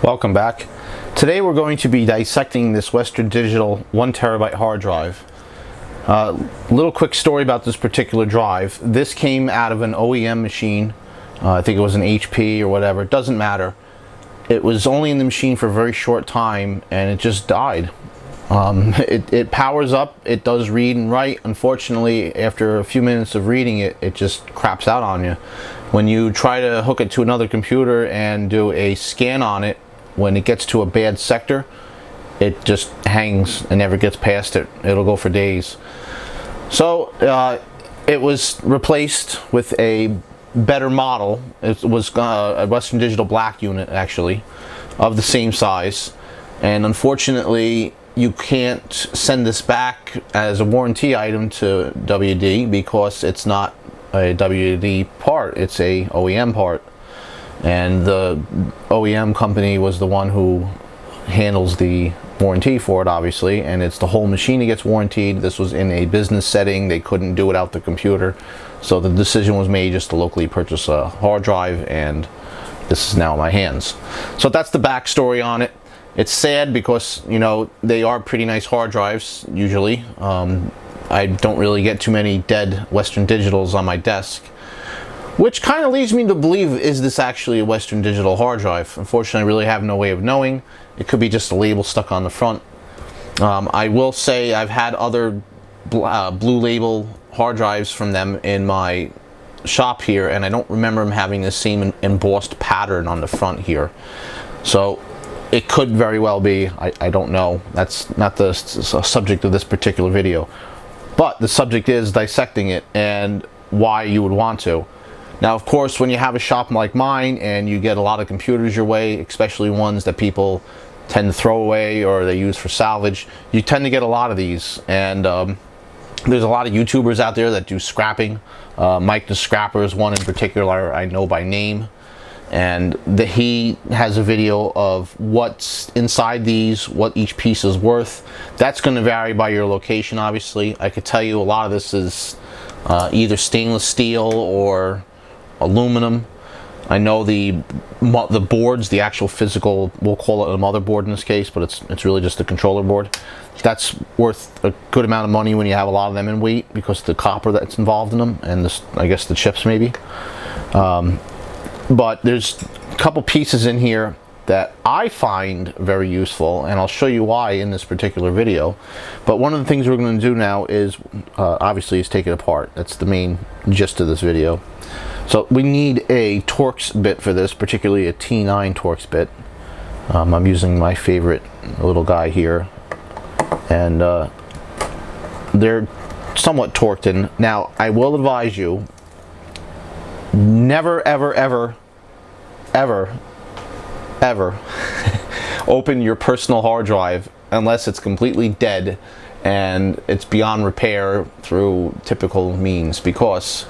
Welcome back. Today we're going to be dissecting this Western Digital 1 terabyte hard drive. Little quick story about this particular drive. This came out of an OEM machine. I think it was an HP or whatever. It doesn't matter. It was only in the machine for a very short time and it just died. It powers up, it does read and write. Unfortunately, after a few minutes of reading it, it just craps out on you. When you try to hook it to another computer and do a scan on it, when it gets to a bad sector, it just hangs and never gets past it. It'll go for days. So it was replaced with a better model. It was a Western Digital black unit, actually, of the same size. And unfortunately, you can't send this back as a warranty item to WD because it's not a WD part, it's a OEM part. And the OEM company was the one who handles the warranty for it, obviously, and it's the whole machine that gets warranted. This was in a business setting. They couldn't do it out the computer, so the decision was made just to locally purchase a hard drive, and this is now in my hands. So that's the backstory on it. It's sad because, you know, they are pretty nice hard drives usually. I don't really get too many dead Western Digitals on my desk, which kind of leads me to believe, is this actually a Western Digital hard drive? Unfortunately, I really have no way of knowing. It could be just a label stuck on the front. I will say I've had other blue label hard drives from them in my shop here, and I don't remember them having the same embossed pattern on the front here. So it could very well be. I don't know. That's not the subject of this particular video. But the subject is dissecting it and why you would want to. Now, of course, when you have a shop like mine and you get a lot of computers your way, especially ones that people tend to throw away or they use for salvage, you tend to get a lot of these. And there's a lot of YouTubers out there that do scrapping. Mike the Scrapper is one in particular I know by name. And he has a video of what's inside these, what each piece is worth. That's going to vary by your location, obviously. I could tell you a lot of this is either stainless steel or aluminum. I know the boards, the actual physical, we'll call it a motherboard in this case, but it's really just a controller board. That's worth a good amount of money when you have a lot of them in weight because of the copper that's involved in them and I guess the chips maybe. But there's a couple pieces in here that I find very useful, and I'll show you why in this particular video. But one of the things we're going to do now is obviously is take it apart. That's the main gist of this video. So we need a Torx bit for this, particularly a T9 Torx bit. I'm using my favorite little guy here, and they're somewhat torqued in. Now, I will advise you, never, ever, ever, ever, ever open your personal hard drive unless it's completely dead and it's beyond repair through typical means, because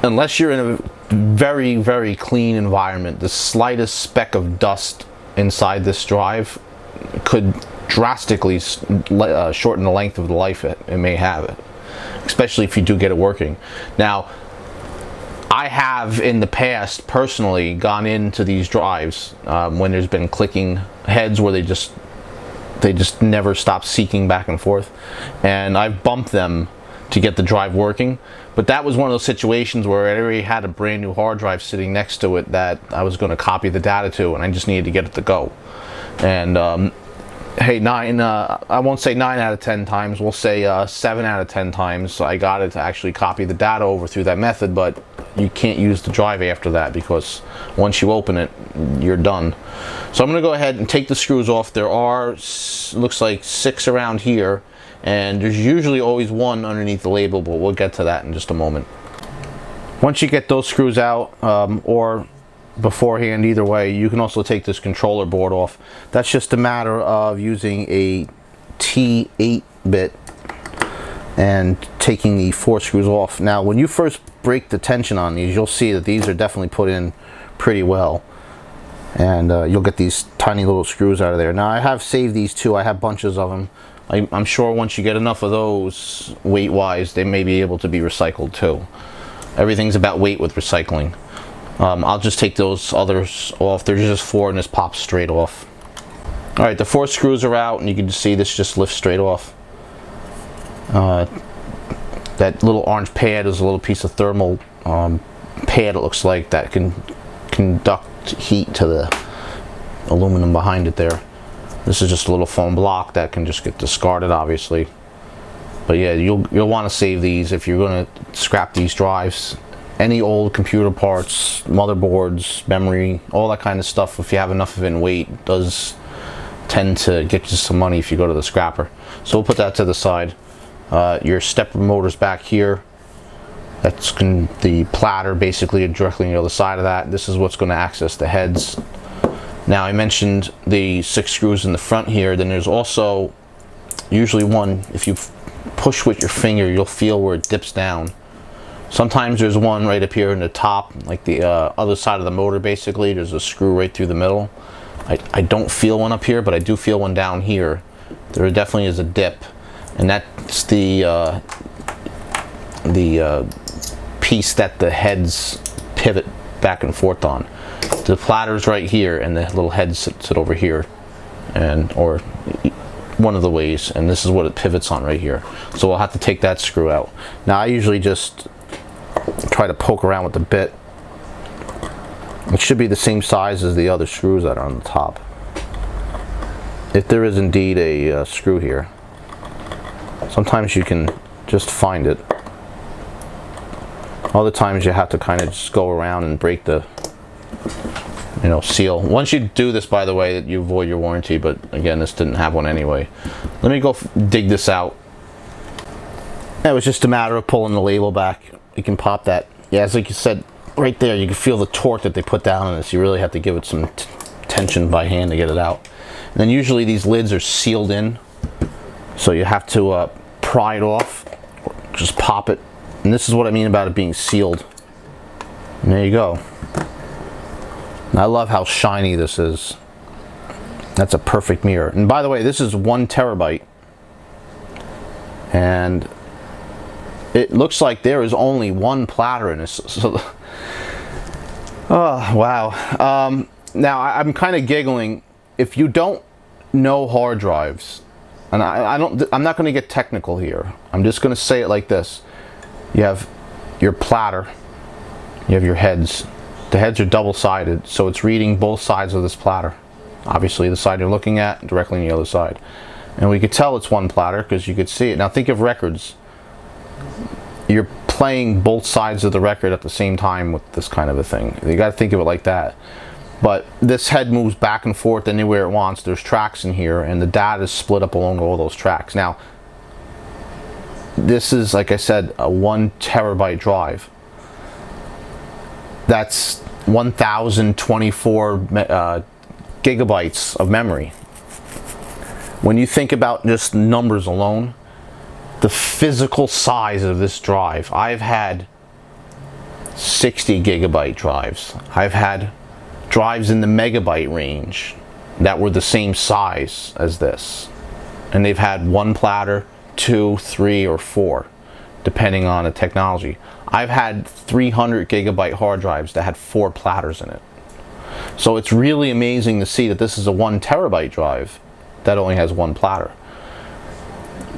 unless you're in a very, very clean environment, the slightest speck of dust inside this drive could drastically shorten the length of the life it may have, especially if you do get it working. Now, I have in the past personally gone into these drives when there's been clicking heads where they just never stop seeking back and forth, and I've bumped them to get the drive working. But that was one of those situations where I already had a brand new hard drive sitting next to it that I was going to copy the data to, and I just needed to get it to go. And hey, I won't say 9 out of 10 times, we'll say 7 out of 10 times I got it to actually copy the data over through that method, but you can't use the drive after that because once you open it, you're done. So I'm going to go ahead and take the screws off. There are, looks like 6 around here, and there's usually always one underneath the label, but we'll get to that in just a moment. Once you get those screws out, or beforehand, either way, you can also take this controller board off. That's just a matter of using a T8 bit and taking the 4 screws off. Now, when you first break the tension on these, you'll see that these are definitely put in pretty well, and you'll get these tiny little screws out of there. Now, I have saved these too. I have bunches of them. I'm sure once you get enough of those, weight-wise, they may be able to be recycled too. Everything's about weight with recycling. I'll just take those others off. There's just 4 and this pops straight off. Alright, the 4 screws are out, and you can just see this just lifts straight off. That little orange pad is a little piece of thermal pad, it looks like, that can conduct heat to the aluminum behind it there. This is just a little foam block that can just get discarded, obviously. But yeah, you'll want to save these if you're going to scrap these drives. Any old computer parts, motherboards, memory, all that kind of stuff, if you have enough of it in weight, does tend to get you some money if you go to the scrapper. So we'll put that to the side. Your stepper motor's back here. That's the platter basically directly on the other side of that. This is what's going to access the heads. Now, I mentioned the 6 screws in the front here. Then there's also usually one, if you push with your finger, you'll feel where it dips down. Sometimes there's one right up here in the top, like the other side of the motor basically. There's a screw right through the middle. I don't feel one up here, but I do feel one down here. There definitely is a dip, and that's the piece that the heads pivot back and forth on. The platter's right here, and the little heads sit over here, or one of the ways, and this is what it pivots on right here. So we'll have to take that screw out. Now I usually just try to poke around with the bit. It should be the same size as the other screws that are on the top, if there is indeed a screw here. Sometimes you can just find it. Other times you have to kind of just go around and break the seal. Once you do this, by the way, you avoid your warranty, but again, this didn't have one anyway. Let me go dig this out. It was just a matter of pulling the label back. You can pop that. Yeah, as like you said, right there, you can feel the torque that they put down on this. You really have to give it some tension by hand to get it out. And then usually these lids are sealed in, so you have to pry it off, or just pop it. And this is what I mean about it being sealed. And there you go. And I love how shiny this is. That's a perfect mirror. And by the way, this is 1 terabyte. And it looks like there is only 1 platter in this. So, oh, wow. Now, I'm kind of giggling. If you don't know hard drives, and I'm not going to get technical here. I'm just going to say it like this. You have your platter. You have your heads. The heads are double-sided, so it's reading both sides of this platter. Obviously, the side you're looking at, directly on the other side. And we could tell it's 1 platter because you could see it. Now think of records. You're playing both sides of the record at the same time with this kind of a thing. You got to think of it like that. But this head moves back and forth anywhere it wants. There's tracks in here, and the data is split up along all those tracks. Now, this is, like I said, a 1 terabyte drive. That's 1,024 gigabytes of memory. When you think about just numbers alone, the physical size of this drive, I've had 60 gigabyte drives. I've had drives in the megabyte range that were the same size as this. And they've had 1 platter, 2, 3, or 4, depending on the technology. I've had 300 gigabyte hard drives that had 4 platters in it. So it's really amazing to see that this is a 1 terabyte drive that only has 1 platter.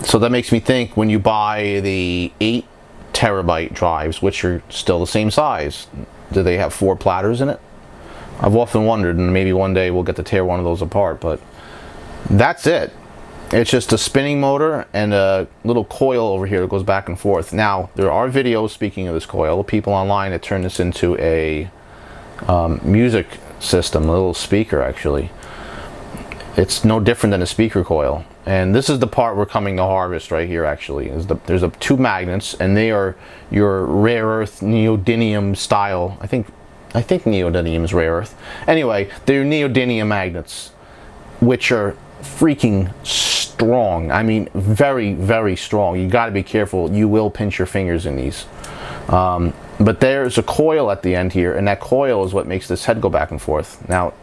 So that makes me think, when you buy the 8 terabyte drives, which are still the same size, do they have 4 platters in it? I've often wondered, and maybe one day we'll get to tear one of those apart, but that's it. It's just a spinning motor and a little coil over here that goes back and forth. Now, there are videos, speaking of this coil, people online that turn this into a music system, a little speaker actually. It's no different than a speaker coil. And this is the part we're coming to harvest right here actually. There's 2 magnets, and they are your rare earth neodymium style. I think neodymium is rare earth. Anyway, they're neodymium magnets, which are freaking strong. I mean, very, very strong. You got to be careful. You will pinch your fingers in these. But there's a coil at the end here, and that coil is what makes this head go back and forth. Now,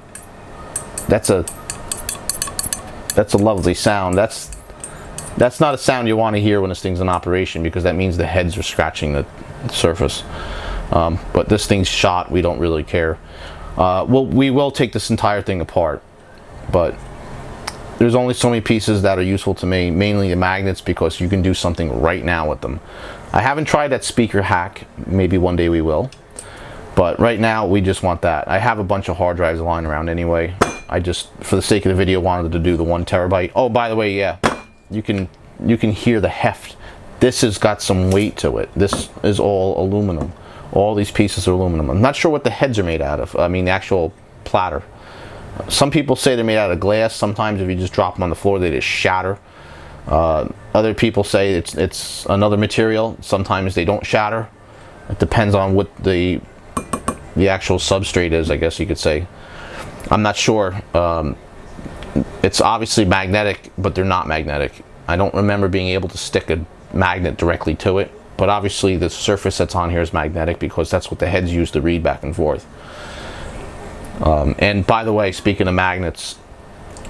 that's a lovely sound. That's not a sound you want to hear when this thing's in operation, because that means the heads are scratching the surface. But this thing's shot, we don't really care. We will take this entire thing apart, but there's only so many pieces that are useful to me, mainly the magnets, because you can do something right now with them. I haven't tried that speaker hack. Maybe one day we will. But right now, we just want that. I have a bunch of hard drives lying around anyway. I just, for the sake of the video, wanted to do the 1 terabyte. Oh, by the way, yeah, you can hear the heft. This has got some weight to it. This is all aluminum. All these pieces are aluminum. I'm not sure what the heads are made out of. I mean, the actual platter. Some people say they're made out of glass. Sometimes if you just drop them on the floor, they just shatter. Other people say it's another material. Sometimes they don't shatter. It depends on what the actual substrate is, I guess you could say. I'm not sure. It's obviously magnetic, but they're not magnetic. I don't remember being able to stick a magnet directly to it, but obviously the surface that's on here is magnetic because that's what the heads use to read back and forth. And by the way, speaking of magnets,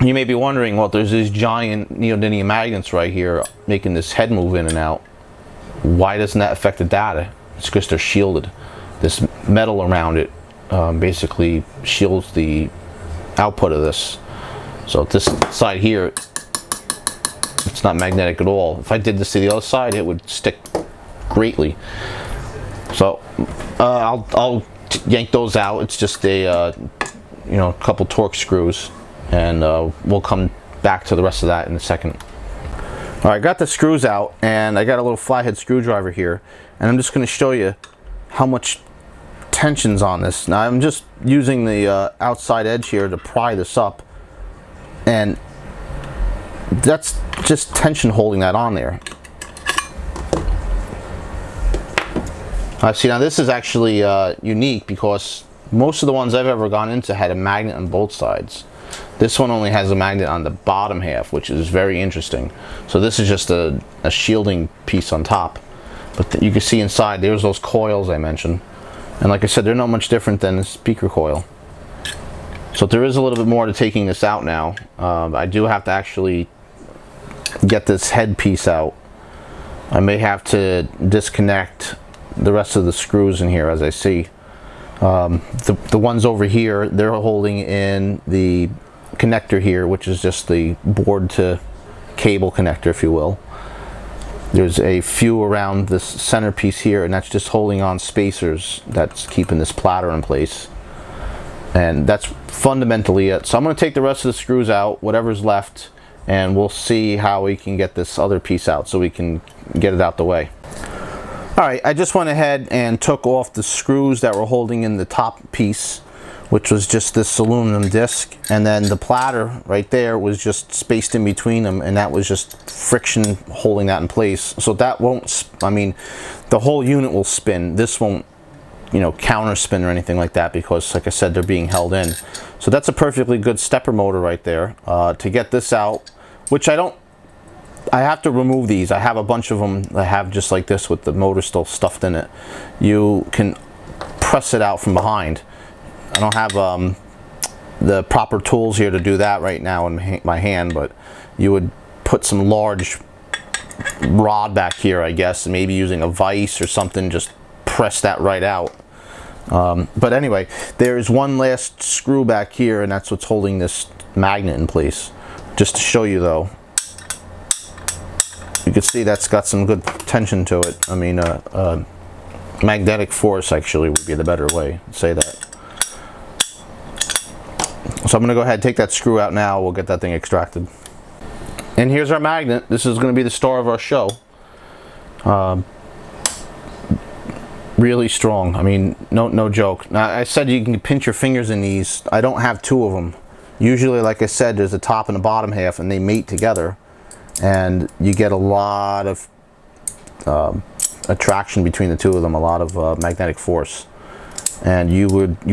you may be wondering, well, there's these giant neodymium magnets right here making this head move in and out. Why doesn't that affect the data? It's because they're shielded. This metal around it basically shields the output of this. So this side here, it's not magnetic at all. If I did this to the other side, it would stick greatly. So I'll yank those out. It's just a couple Torx screws, and we'll come back to the rest of that in a second. All right, I got the screws out, and I got a little flathead screwdriver here, and I'm just going to show you how much tension's on this. Now I'm just using the outside edge here to pry this up, and that's just tension holding that on there. See, now this is actually unique because most of the ones I've ever gone into had a magnet on both sides. This one only has a magnet on the bottom half, which is very interesting. So this is just a shielding piece on top. But you can see inside, there's those coils I mentioned. And like I said, they're not much different than a speaker coil. So there is a little bit more to taking this out now. I do have to actually get this head piece out. I may have to disconnect the rest of the screws in here, as I see. The ones over here, they're holding in the connector here, which is just the board to cable connector, if you will. There's a few around this centerpiece here, and that's just holding on spacers that's keeping this platter in place. And that's fundamentally it. So I'm going to take the rest of the screws out, whatever's left, and we'll see how we can get this other piece out so we can get it out the way. Alright, I just went ahead and took off the screws that were holding in the top piece, which was just this aluminum disc, and then the platter right there was just spaced in between them, and that was just friction holding that in place. So that won't, I mean, the whole unit will spin. This won't, counter spin or anything like that because, like I said, they're being held in. So that's a perfectly good stepper motor right there. To get this out, which I have to remove these. I have a bunch of them that have just like this with the motor still stuffed in it. You can press it out from behind. I don't have the proper tools here to do that right now in my hand, but you would put some large rod back here, I guess, and maybe using a vise or something, just press that right out. But anyway, there's one last screw back here, and that's what's holding this magnet in place. Just to show you though, you can see that's got some good tension to it. I mean, magnetic force actually would be the better way to say that. So I'm going to go ahead and take that screw out now. We'll get that thing extracted. And here's our magnet. This is going to be the star of our show. Really strong. I mean, no joke. Now, I said you can pinch your fingers in these. I don't have two of them. Usually, like I said, there's a top and a bottom half, and they mate together. And you get a lot of attraction between the two of them, a lot of magnetic force. And you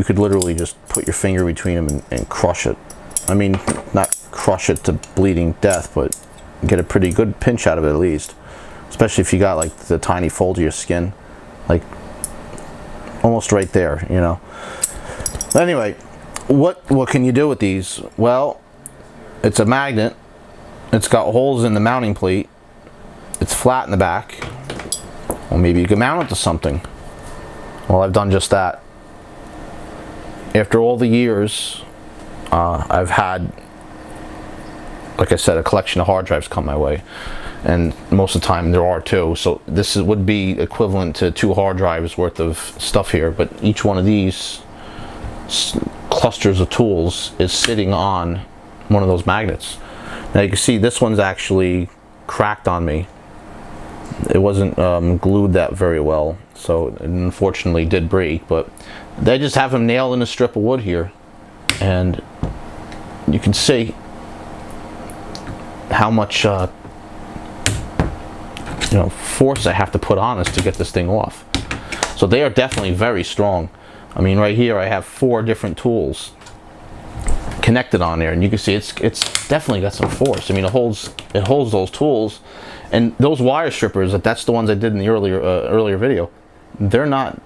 could literally just put your finger between them and crush it. I mean, not crush it to bleeding death, but get a pretty good pinch out of it at least. Especially if you got like the tiny fold of your skin, like almost right there, But anyway, what can you do with these? Well, it's a magnet. It's got holes in the mounting plate. It's flat in the back. Well, maybe you can mount it to something. Well, I've done just that. After all the years, I've had, like I said, a collection of hard drives come my way, and most of the time there are two. So this would be equivalent to 2 hard drives worth of stuff here. But each one of these clusters of tools is sitting on one of those magnets. Now you can see this one's actually cracked on me. It wasn't glued that very well, so it unfortunately did break. But they just have them nailed in a strip of wood here, and you can see how much force I have to put on this to get this thing off. So they are definitely very strong. I mean, right here I have 4 different tools connected on there, and you can see it's definitely got some force. I mean, it holds those tools, and those wire strippers, that's the ones I did in the earlier video. They're not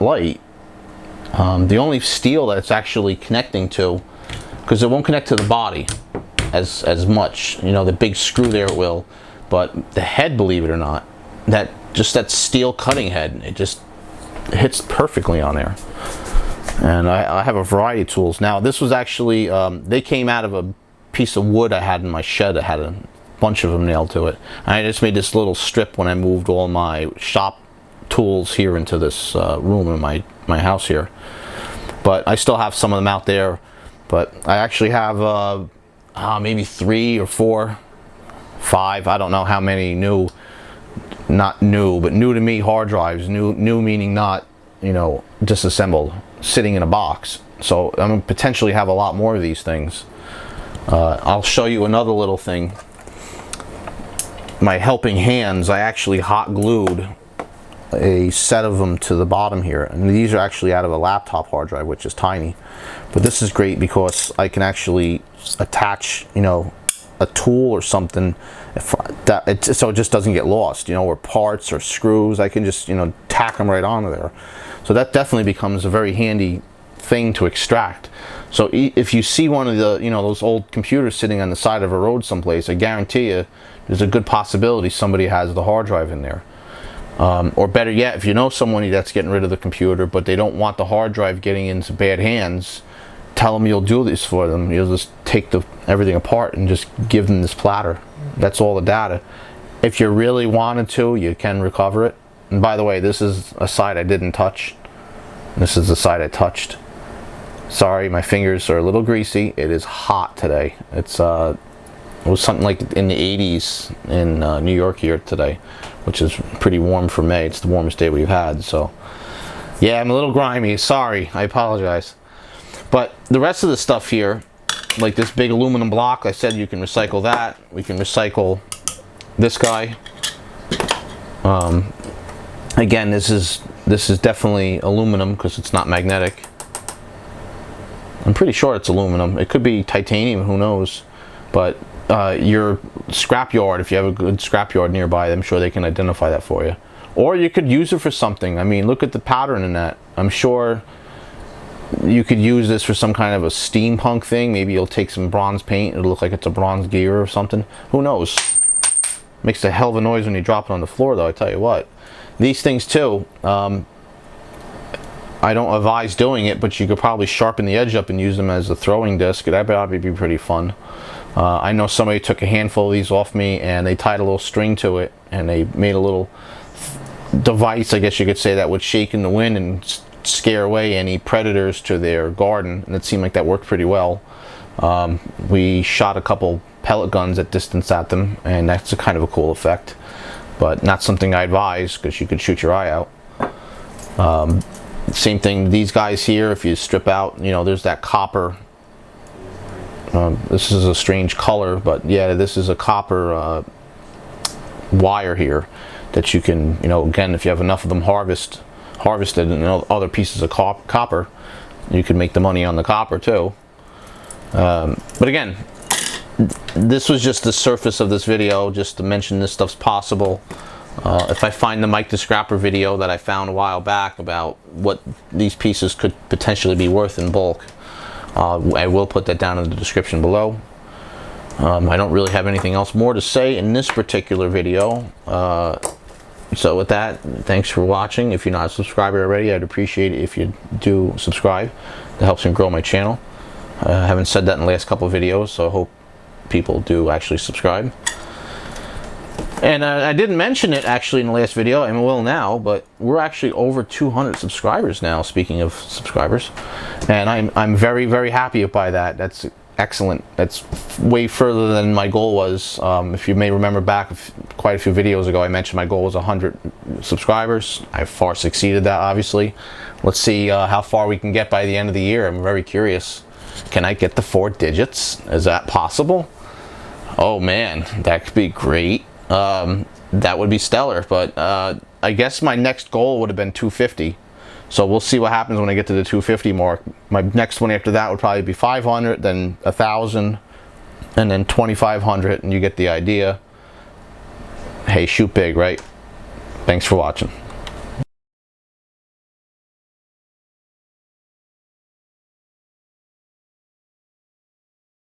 light. The only steel that it's actually connecting to, because it won't connect to the body as much. The big screw there it will, but the head, believe it or not, that steel cutting head, it just hits perfectly on there. And I have a variety of tools. Now this was actually, they came out of a piece of wood I had in my shed that had a bunch of them nailed to it. And I just made this little strip when I moved all my shop tools here into this room in my house here. But I still have some of them out there. But I actually have maybe 3 or 4, 5, I don't know how many not new, but new to me hard drives. New meaning not, disassembled, sitting in a box. So I'm gonna potentially have a lot more of these things. I'll show you another little thing. My helping hands, I actually hot glued a set of them to the bottom here, and these are actually out of a laptop hard drive, which is tiny. But this is great because I can actually attach, a tool or something, so it just doesn't get lost, or parts or screws. I can just, tack them right onto there. So that definitely becomes a very handy thing to extract. So if you see one of the, those old computers sitting on the side of a road someplace, I guarantee you there's a good possibility somebody has the hard drive in there. Or better yet, if you know someone that's getting rid of the computer, but they don't want the hard drive getting into bad hands, tell them you'll do this for them. You'll just take everything apart and just give them this platter. That's all the data. If you really wanted to, you can recover it. And by the way, this is a side I didn't touch. This is the side I touched. Sorry, my fingers are a little greasy. It is hot today. It was something like in the 80s in New York here today, which is pretty warm for May. It's the warmest day we've had. So yeah, I'm a little grimy. Sorry, I apologize. But the rest of the stuff here, like this big aluminum block, I said you can recycle that. We can recycle this guy. Again, this is definitely aluminum because it's not magnetic. I'm pretty sure it's aluminum. It could be titanium, who knows. But your scrapyard, if you have a good scrapyard nearby, I'm sure they can identify that for you. Or you could use it for something. I mean, look at the pattern in that. I'm sure you could use this for some kind of a steampunk thing. Maybe you'll take some bronze paint, it'll look like it's a bronze gear or something. Who knows? Makes a hell of a noise when you drop it on the floor, though, I tell you what. These things too, I don't advise doing it, but you could probably sharpen the edge up and use them as a throwing disc. That'd probably be pretty fun. I know somebody took a handful of these off me and they tied a little string to it and they made a little device, I guess you could say, that would shake in the wind and scare away any predators to their garden, and it seemed like that worked pretty well. We shot a couple pellet guns at distance at them, and that's a kind of a cool effect, but not something I advise because you could shoot your eye out. Same thing, these guys here, if you strip out, there's that copper. This is a strange color, but yeah, this is a copper wire here that you can, again, if you have enough of them harvested and other pieces of copper, you can make the money on the copper too. But again, this was just the surface of this video, just to mention this stuff's possible. If I find the Mike the Scrapper video that I found a while back about what these pieces could potentially be worth in bulk, I will put that down in the description below. I don't really have anything else more to say in this particular video. So with that, thanks for watching. If you're not a subscriber already, I'd appreciate it if you do subscribe. That helps me grow my channel. I haven't said that in the last couple of videos, so I hope people do actually subscribe. And I didn't mention it actually in the last video, I will now, but we're actually over 200 subscribers now, speaking of subscribers. And I'm very, very happy by that. That's excellent. That's way further than my goal was. If you may remember back quite a few videos ago, I mentioned my goal was 100 subscribers. I've far succeeded that, obviously. Let's see how far we can get by the end of the year. I'm very curious. Can I get the 4 digits? Is that possible? Oh man, that could be great. That would be stellar, but I guess my next goal would have been 250. So we'll see what happens when I get to the 250 mark. My next one after that would probably be 500, then 1,000, and then 2,500, and you get the idea. Hey, shoot big, right? Thanks for watching.